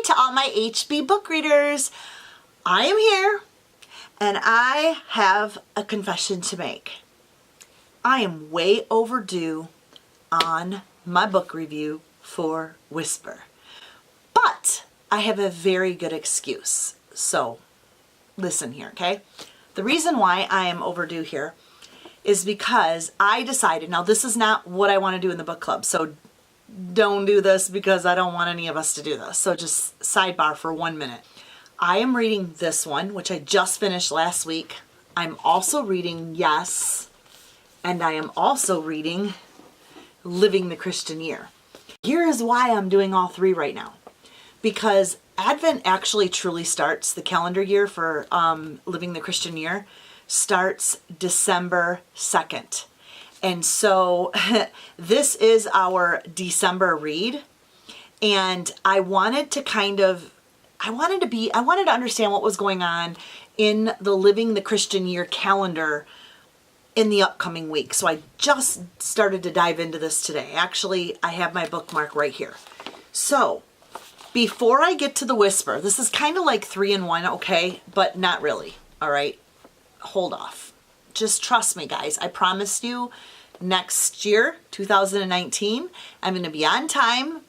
to all my HB book readers. I am here and I have a confession to make. I am way overdue on my book review for Whisper. But I have a very good excuse. So listen here, okay? The reason why I am overdue here is because I decided, now this is not what I want to do in the book club, so don't do this because I don't want any of us to do this. So just sidebar for 1 minute. I am reading this one, which I just finished last week. I'm also reading Yes, and I am also reading Living the Christian Year. Here is why I'm doing all three right now. Because Advent actually truly starts, the calendar year for Living the Christian Year starts December 2nd. And so this is our December read. And I wanted to understand what was going on in the Living the Christian Year calendar in the upcoming week. So I just started to dive into this today. Actually, I have my bookmark right here. So before I get to the Whisper, this is kind of like 3-in-1, okay? But not really, all right? Hold off. Just trust me, guys. I promised you next year, 2019, I'm going to be on time.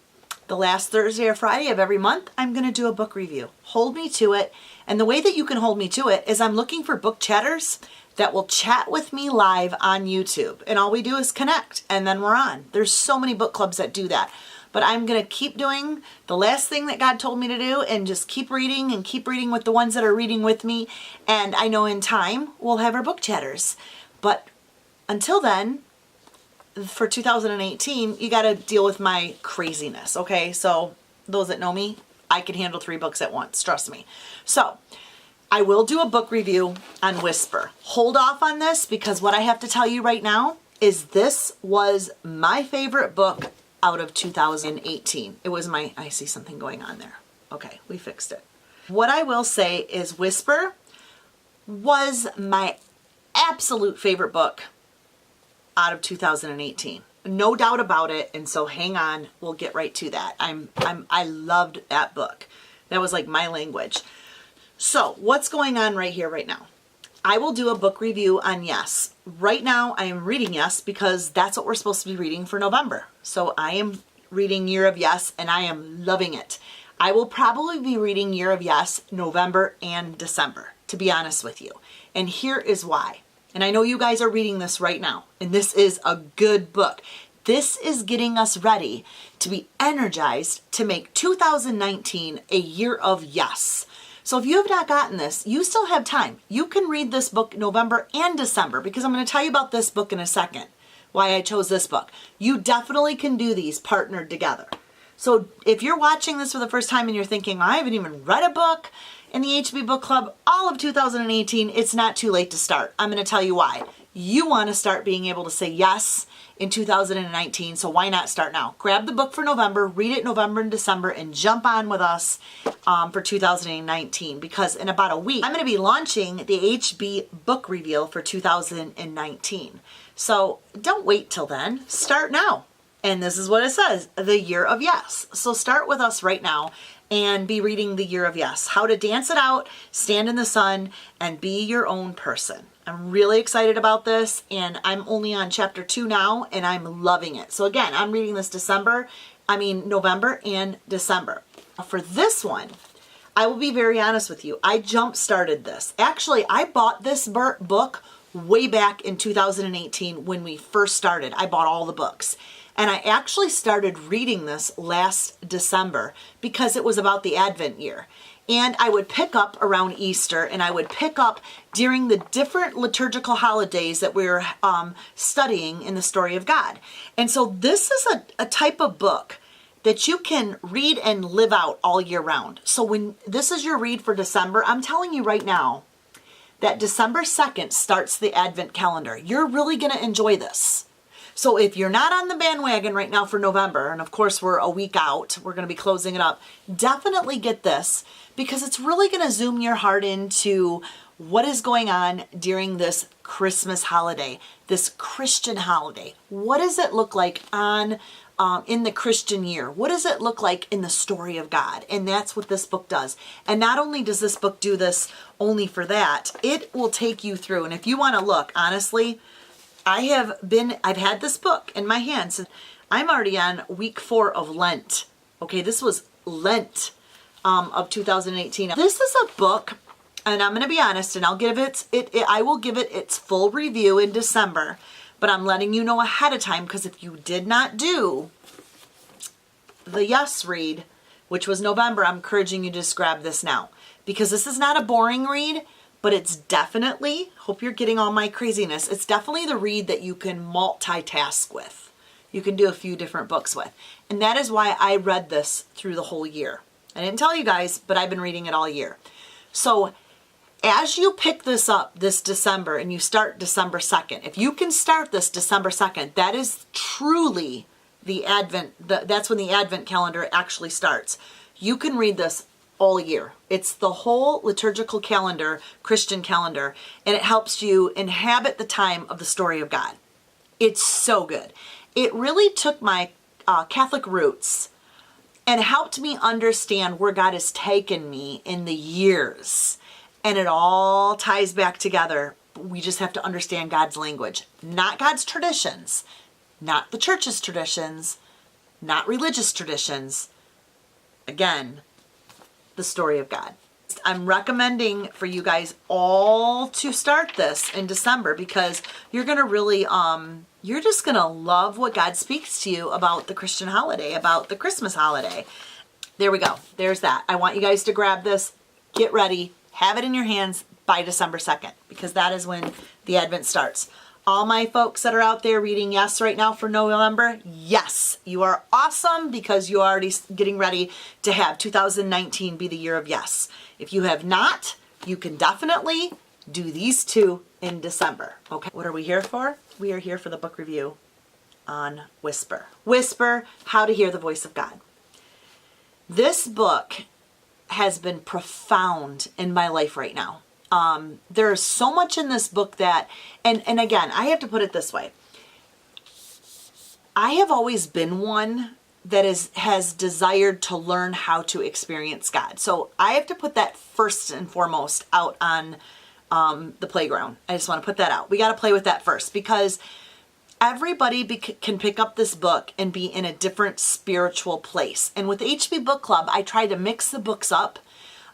The last Thursday or Friday of every month, I'm going to do a book review. Hold me to it. And the way that you can hold me to it is I'm looking for book chatters that will chat with me live on YouTube. And all we do is connect, and then we're on. There's so many book clubs that do that. But I'm going to keep doing the last thing that God told me to do and just keep reading with the ones that are reading with me. And I know in time we'll have our book chatters. But until then, for 2018, you got to deal with my craziness, okay? So those that know me, I can handle 3 books at once, trust me. So I will do a book review on Whisper. Hold off on this because what I have to tell you right now is this was my favorite book out of 2018. It was I see something going on there. Okay, we fixed it. What I will say is Whisper was my absolute favorite book out of 2018. No doubt about it. And so hang on, we'll get right to that. I loved that book. That was like my language. So what's going on right here, right now? I will do a book review on Yes. Right now I am reading Yes because that's what we're supposed to be reading for November. So I am reading Year of Yes and I am loving it. I will probably be reading Year of Yes November and December, to be honest with you. And here is why. And I know you guys are reading this right now, and this is a good book. This is getting us ready to be energized to make 2019 a year of yes. So if you have not gotten this, you still have time. You can read this book November and December because I'm going to tell you about this book in a second, why I chose this book. You definitely can do these partnered together. So if you're watching this for the first time and you're thinking, I haven't even read a book in the HB Book Club all of 2018, it's not too late to start. I'm going to tell you why. You want to start being able to say yes in 2019, so why not start now? Grab the book for November, read it November and December, and jump on with us for 2019, because in about a week, I'm going to be launching the HB book reveal for 2019. So don't wait till then. Start now. And this is what it says, the Year of Yes. So start with us right now and be reading the Year of Yes. How to dance it out, stand in the sun, and be your own person. I'm really excited about this, and I'm only on chapter 2 now, and I'm loving it. So again, I'm reading this November and December. For this one, I will be very honest with you. I jump-started this. Actually, I bought this book way back in 2018 when we first started. I bought all the books. And I actually started reading this last December because it was about the Advent year. And I would pick up around Easter, and I would pick up during the different liturgical holidays that we're studying in the story of God. And so this is a type of book that you can read and live out all year round. So when this is your read for December, I'm telling you right now that December 2nd starts the Advent calendar. You're really going to enjoy this. So if you're not on the bandwagon right now for November, and of course we're a week out, we're going to be closing it up, definitely get this because it's really going to zoom your heart into what is going on during this Christmas holiday, this Christian holiday. What does it look like on in the Christian year? What does it look like in the story of God? And that's what this book does. And not only does this book do this only for that, it will take you through. And if you want to look, honestly, I've had this book in my hands. I'm already on week 4 of Lent. Okay, this was Lent of 2018. This is a book, and I'm going to be honest, and I will give it its full review in December. But I'm letting you know ahead of time, because if you did not do the Yes read, which was November, I'm encouraging you to just grab this now. Because this is not a boring read, but it's definitely, hope you're getting all my craziness, it's definitely the read that you can multitask with. You can do a few different books with. And that is why I read this through the whole year. I didn't tell you guys, but I've been reading it all year. So as you pick this up this December and you start December 2nd, if you can start this December 2nd, that is truly the Advent, that's when the Advent calendar actually starts. You can read this all year. It's the whole liturgical calendar, Christian calendar, and it helps you inhabit the time of the story of God. It's so good. It really took my Catholic roots and helped me understand where God has taken me in the years. And it all ties back together. We just have to understand God's language, not God's traditions, not the church's traditions, not religious traditions. Again, the story of God. I'm recommending for you guys all to start this in December, because you're going to really, you're just going to love what God speaks to you about the Christian holiday, about the Christmas holiday. There we go. There's that. I want you guys to grab this, get ready, have it in your hands by December 2nd, because that is when the Advent starts. All my folks that are out there reading Yes right now for November, yes, you are awesome, because you're already getting ready to have 2019 be the year of Yes. If you have not, you can definitely do these two in December. Okay, what are we here for? We are here for the book review on Whisper. Whisper, How to Hear the Voice of God. This book has been profound in my life right now. There's so much in this book that, and again, I have to put it this way. I have always been one that has desired to learn how to experience God. So I have to put that first and foremost out on the playground. I just want to put that out. We got to play with that first, because everybody can pick up this book and be in a different spiritual place. And with HB Book Club, I try to mix the books up.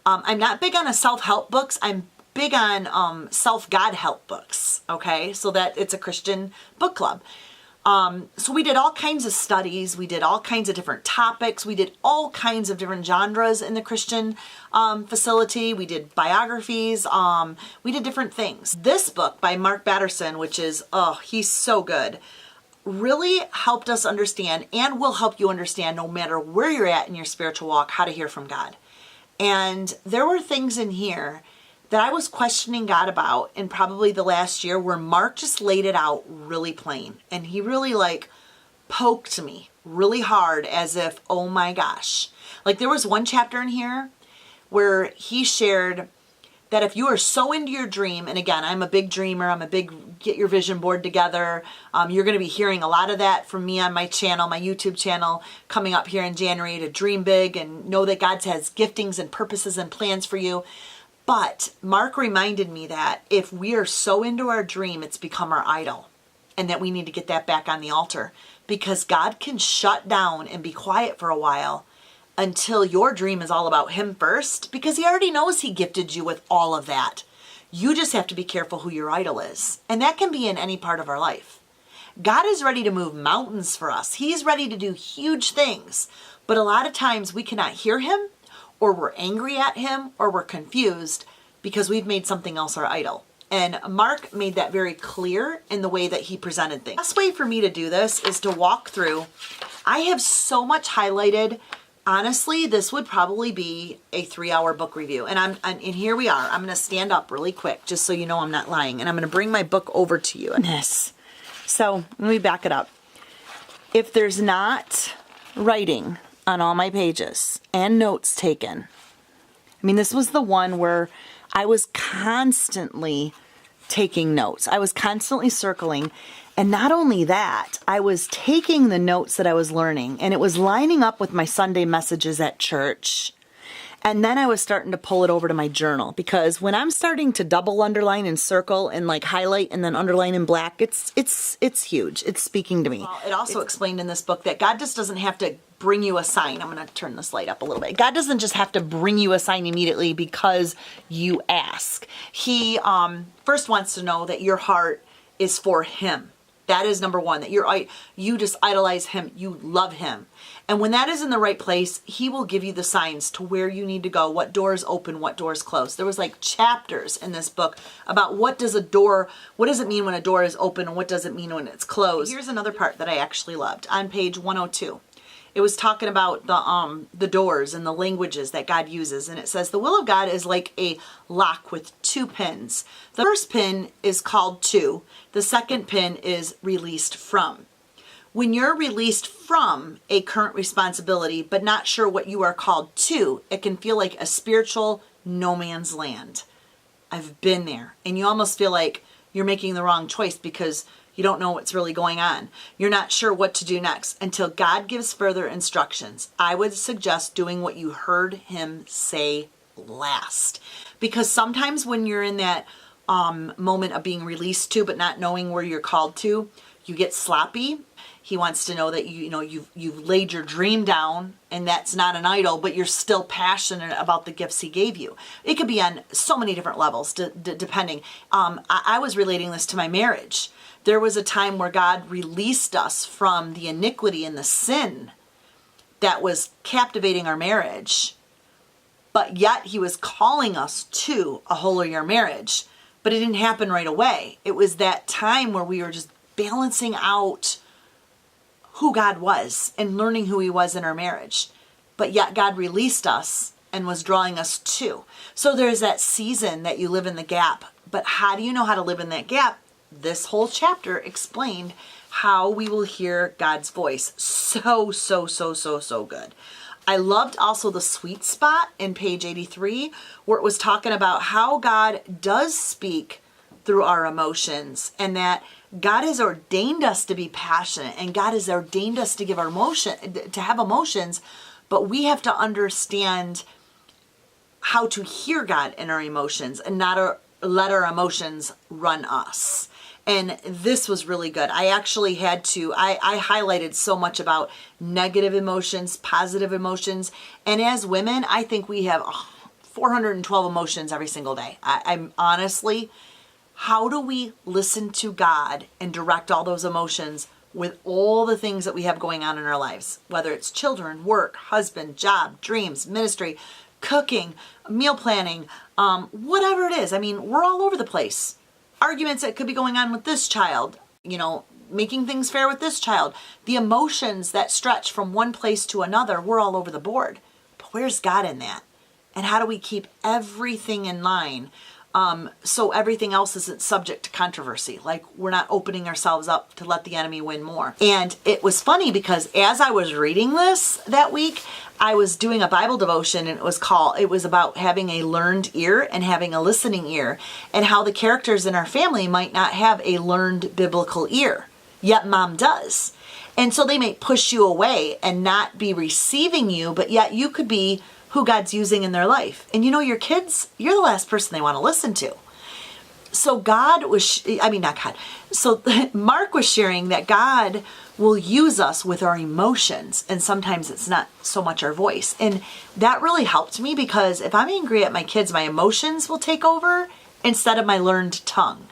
I'm not big on self-help books. I'm big on self-God help books, okay? So that it's a Christian book club. So we did all kinds of studies. We did all kinds of different topics. We did all kinds of different genres in the Christian facility. We did biographies. We did different things. This book by Mark Batterson, which is, he's so good, really helped us understand, and will help you understand, no matter where you're at in your spiritual walk, how to hear from God. And there were things in here that I was questioning God about in probably the last year, where Mark just laid it out really plain. And he really poked me really hard, as if, oh my gosh. Like, there was one chapter in here where he shared that if you are so into your dream, and again, I'm a big dreamer, I'm a big get your vision board together. You're going to be hearing a lot of that from me on my channel, my YouTube channel, coming up here in January, to dream big and know that God has giftings and purposes and plans for you. But Mark reminded me that if we are so into our dream, it's become our idol, and that we need to get that back on the altar, because God can shut down and be quiet for a while until your dream is all about Him first, because He already knows He gifted you with all of that. You just have to be careful who your idol is. And that can be in any part of our life. God is ready to move mountains for us. He's ready to do huge things. But a lot of times we cannot hear Him, or we're angry at Him, or we're confused because we've made something else our idol. And Mark made that very clear in the way that he presented things. The best way for me to do this is to walk through. I have so much highlighted. Honestly, this would probably be a 3-hour book review. And here we are. I'm going to stand up really quick, just so you know I'm not lying. And I'm going to bring my book over to you. So let me back it up. If there's not writing on all my pages and notes taken, I mean, this was the one where I was constantly taking notes. I was constantly circling. And not only that, I was taking the notes that I was learning, and it was lining up with my Sunday messages at church. And then I was starting to pull it over to my journal, because when I'm starting to double underline and circle and like highlight and then underline in black, it's huge. It's speaking to me. Well, it also explained in this book that God just doesn't have to bring you a sign. I'm going to turn this light up a little bit. God doesn't just have to bring you a sign immediately because you ask. He first wants to know that your heart is for Him. That is number one, that you just idolize Him, you love Him. And when that is in the right place, He will give you the signs to where you need to go, what doors open, what doors close. There was like chapters in this book about what does it mean when a door is open and what does it mean when it's closed. Here's another part that I actually loved on page 102. It was talking about the doors and the languages that God uses. And it says, the will of God is like a lock with 2 pins. The first pin is called to. The second pin is released from. When you're released from a current responsibility, but not sure what you are called to, it can feel like a spiritual no man's land. I've been there. And you almost feel like you're making the wrong choice because you don't know what's really going on. You're not sure what to do next until God gives further instructions. I would suggest doing what you heard Him say last. Because sometimes when you're in that moment of being released to, but not knowing where you're called to, you get sloppy. He wants to know that you've laid your dream down, and that's not an idol, but you're still passionate about the gifts He gave you. It could be on so many different levels, depending. I was relating this to my marriage. There was a time where God released us from the iniquity and the sin that was captivating our marriage, but yet He was calling us to a holier marriage. But it didn't happen right away. It was that time where we were just balancing out who God was and learning who He was in our marriage. But yet God released us and was drawing us to. So there's that season that you live in the gap. But how do you know how to live in that gap? This whole chapter explained how we will hear God's voice. So good. I loved also the sweet spot in page 83, where it was talking about how God does speak through our emotions, and that God has ordained us to be passionate, and God has ordained us to have emotions, but we have to understand how to hear God in our emotions and not let our emotions run us. And this was really good. I actually had to, I highlighted so much about negative emotions, positive emotions. And as women, I think we have 412 emotions every single day. I'm honestly, how do we listen to God and direct all those emotions with all the things that we have going on in our lives? Whether it's children, work, husband, job, dreams, ministry, cooking, meal planning, whatever it is. I mean, we're all over the place. Arguments that could be going on with this child, making things fair with this child. The emotions that stretch from one place to another, we're all over the board. But where's God in that? And how do we keep everything in line so everything else isn't subject to controversy? Like, we're not opening ourselves up to let the enemy win more. And it was funny because as I was reading this that week, I was doing a Bible devotion, and it was about having a learned ear and having a listening ear, and how the characters in our family might not have a learned biblical ear, yet mom does. And so they may push you away and not be receiving you, but yet you could be who God's using in their life. And your kids, you're the last person they want to listen to. So So Mark was sharing that God will use us with our emotions, and sometimes it's not so much our voice. And that really helped me, because if I'm angry at my kids, my emotions will take over instead of my learned tongue.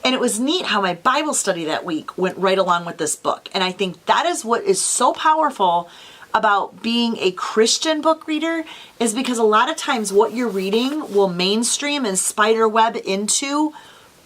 And it was neat how my Bible study that week went right along with this book. And I think that is what is so powerful about being a Christian book reader, is because a lot of times what you're reading will mainstream and spider web into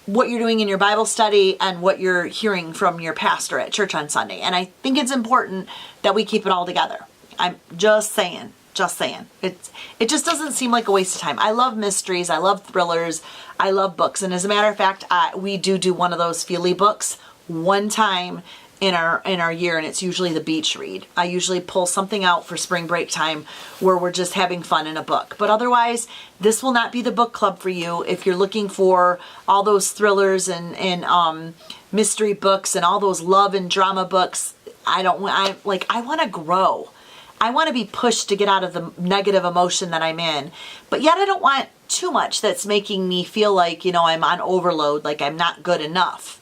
what you're doing in your Bible study and what you're hearing from your pastor at church on Sunday. And I think it's important that we keep it all together. I'm just saying. It just doesn't seem like a waste of time. I love mysteries. I love thrillers. I love books. And as a matter of fact, we do one of those feely books one time in our year, and it's usually the beach read. I usually pull something out for spring break time where we're just having fun in a book. But otherwise, this will not be the book club for you if you're looking for all those thrillers and mystery books and all those love and drama books. I want to grow. I want to be pushed to get out of the negative emotion that I'm in. But yet I don't want too much that's making me feel like, I'm on overload, like I'm not good enough.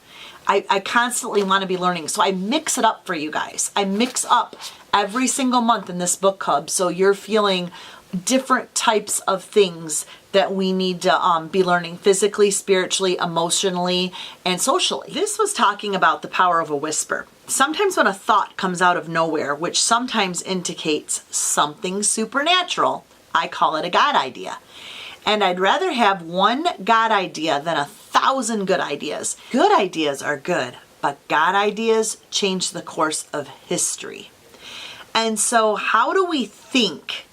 I constantly want to be learning. So I mix it up for you guys. I mix up every single month in this book club. So you're feeling different types of things that we need to be learning physically, spiritually, emotionally, and socially. This was talking about the power of a whisper. Sometimes when a thought comes out of nowhere, which sometimes indicates something supernatural, I call it a God idea. And I'd rather have one God idea than 1,000 good ideas. Good ideas are good, but God ideas change the course of history. And so how do we think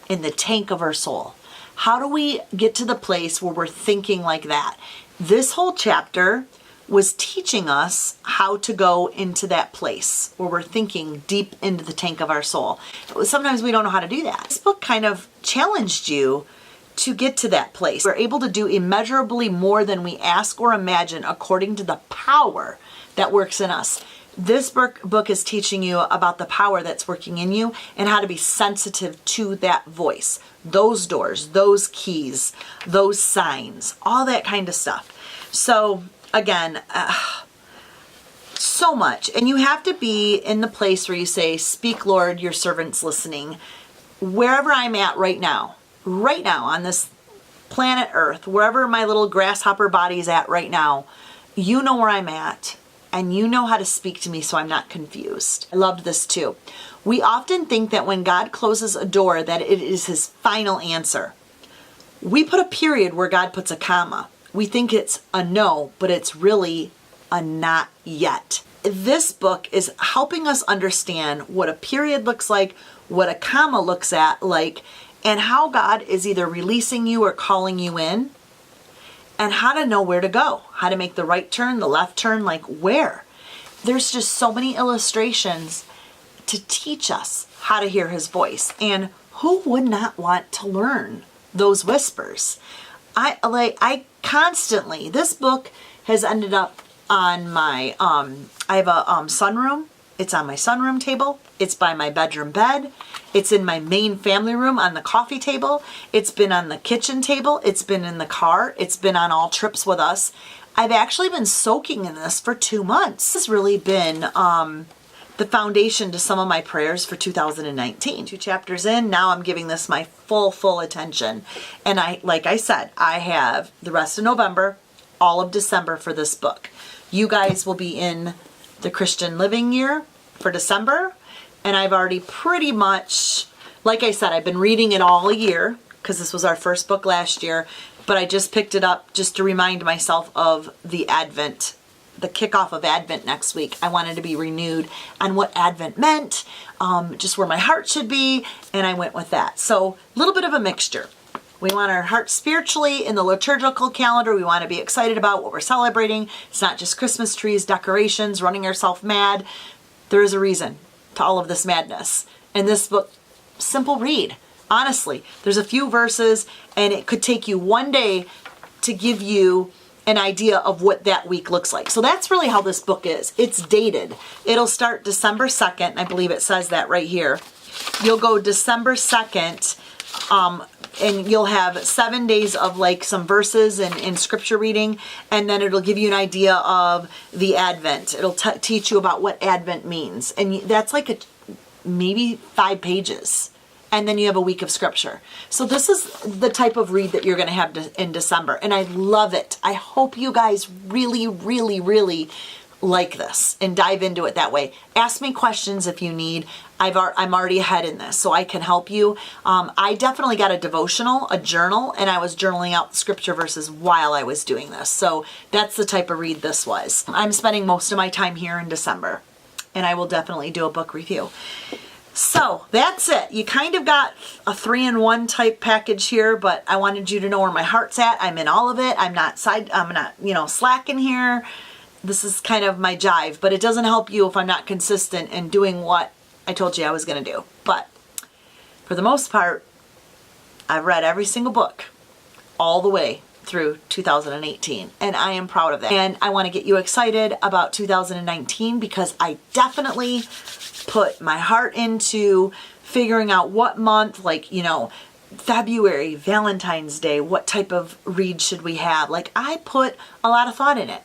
in the tank of our soul? How do we get to the place where we're thinking like that? This whole chapter was teaching us how to go into that place where we're thinking deep into the tank of our soul. Sometimes we don't know how to do that. This book kind of challenged you to get to that place. We're able to do immeasurably more than we ask or imagine according to the power that works in us. This book is teaching you about the power that's working in you and how to be sensitive to that voice, those doors, those keys, those signs, all that kind of stuff. So again, so much. And you have to be in the place where you say, "Speak, Lord, your servant's listening." Wherever I'm at right now on this planet Earth, wherever my little grasshopper body is at right now, you know where I'm at. And you know how to speak to me so I'm not confused. I loved this too. We often think that when God closes a door that it is his final answer. We put a period where God puts a comma. We think it's a no, but it's really a not yet. This book is helping us understand what a period looks like, what a comma looks at like, and how God is either releasing you or calling you in. And how to know where to go, how to make the right turn, the left turn, like where. There's just so many illustrations to teach us how to hear his voice. And who would not want to learn those whispers? I constantly, this book has ended up on my, I have a sunroom. It's on my sunroom table. It's by my bedroom bed. It's in my main family room on the coffee table. It's been on the kitchen table. It's been in the car. It's been on all trips with us. I've actually been soaking in this for 2 months. This has really been the foundation to some of my prayers for 2019. 2 chapters in, now I'm giving this my full attention. And like I said, I have the rest of November, all of December for this book. You guys will be in the Christian Living Year for December. And I've already pretty much, like I said, I've been reading it all a year because this was our first book last year. But I just picked it up just to remind myself of the Advent, the kickoff of Advent next week. I wanted to be renewed on what Advent meant, just where my heart should be. And I went with that. So a little bit of a mixture. We want our heart spiritually in the liturgical calendar. We want to be excited about what we're celebrating. It's not just Christmas trees, decorations, running ourselves mad. There is a reason to all of this madness. And this book, simple read. Honestly, there's a few verses and it could take you one day to give you an idea of what that week looks like. So that's really how this book is. It's dated. It'll start December 2nd. I believe it says that right here. You'll go December 2nd, and you'll have 7 days of like some verses and scripture reading, and then it'll give you an idea of the Advent. It'll teach you about what Advent means, and that's like maybe 5 pages. And then you have a week of scripture. So this is the type of read that you're going to have in December, and I love it. I hope you guys really like this and dive into it that way. Ask me questions if you need. I'm already ahead in this, so I can help you. I definitely got a devotional, a journal, and I was journaling out scripture verses while I was doing this. So that's the type of read this was. I'm spending most of my time here in December, and I will definitely do a book review. So that's it. You kind of got a 3-in-1 type package here, but I wanted you to know where my heart's at. I'm in all of it. I'm not slacking here. This is kind of my jive, but it doesn't help you if I'm not consistent in doing what I told you I was going to do. But for the most part, I've read every single book all the way through 2018, and I am proud of that. And I want to get you excited about 2019 because I definitely put my heart into figuring out what month, like, you know, February, Valentine's Day, what type of read should we have? Like, I put a lot of thought in it.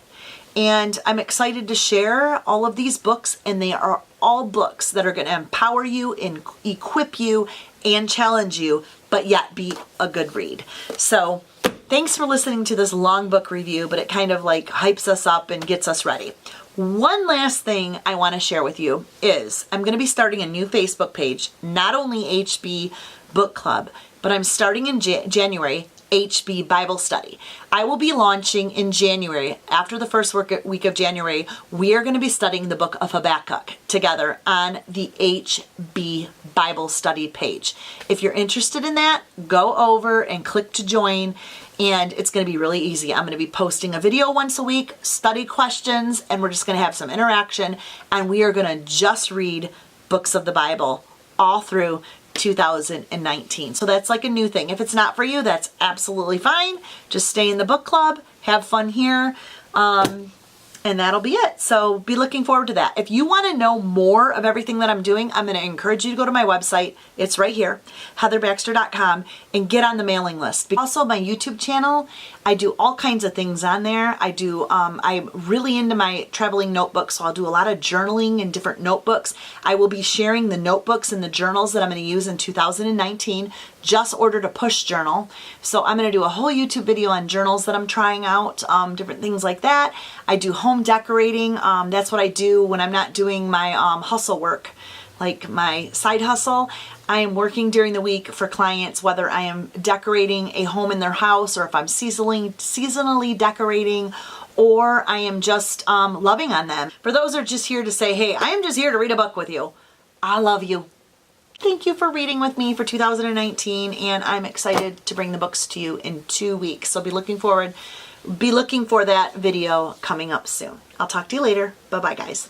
And I'm excited to share all of these books, and they are all books that are going to empower you and equip you and challenge you, but yet be a good read. So thanks for listening to this long book review, but it kind of like hypes us up and gets us ready. One last thing I want to share with you is I'm going to be starting a new Facebook page, not only HB Book Club, but I'm starting in January, HB Bible Study. I will be launching in January. After the first week of January, we are going to be studying the book of Habakkuk together on the HB Bible Study page. If you're interested in that, go over and click to join, and it's going to be really easy. I'm going to be posting a video once a week, study questions, and we're just going to have some interaction, and we are going to just read books of the Bible all through 2019. So that's like a new thing. If it's not for you, that's absolutely fine. Just stay in the book club, have fun here, and that'll be it. So be looking forward to that. If you want to know more of everything that I'm doing, I'm going to encourage you to go to my website. It's right here, heatherbaxter.com, and get on the mailing list. Also, my YouTube channel, I do all kinds of things on there. I'm really into my traveling notebooks, so I'll do a lot of journaling in different notebooks. I will be sharing the notebooks and the journals that I'm going to use in 2019. Just ordered a push journal. So I'm going to do a whole YouTube video on journals that I'm trying out, different things like that. I do home decorating. That's what I do when I'm not doing my hustle work, like my side hustle. I am working during the week for clients, whether I am decorating a home in their house, or if I'm seasonally decorating, or I am just loving on them. For those who are just here to say, hey, I am just here to read a book with you, I love you. Thank you for reading with me for 2019, and I'm excited to bring the books to you in 2 weeks. So be looking for that video coming up soon. I'll talk to you later. Bye-bye, guys.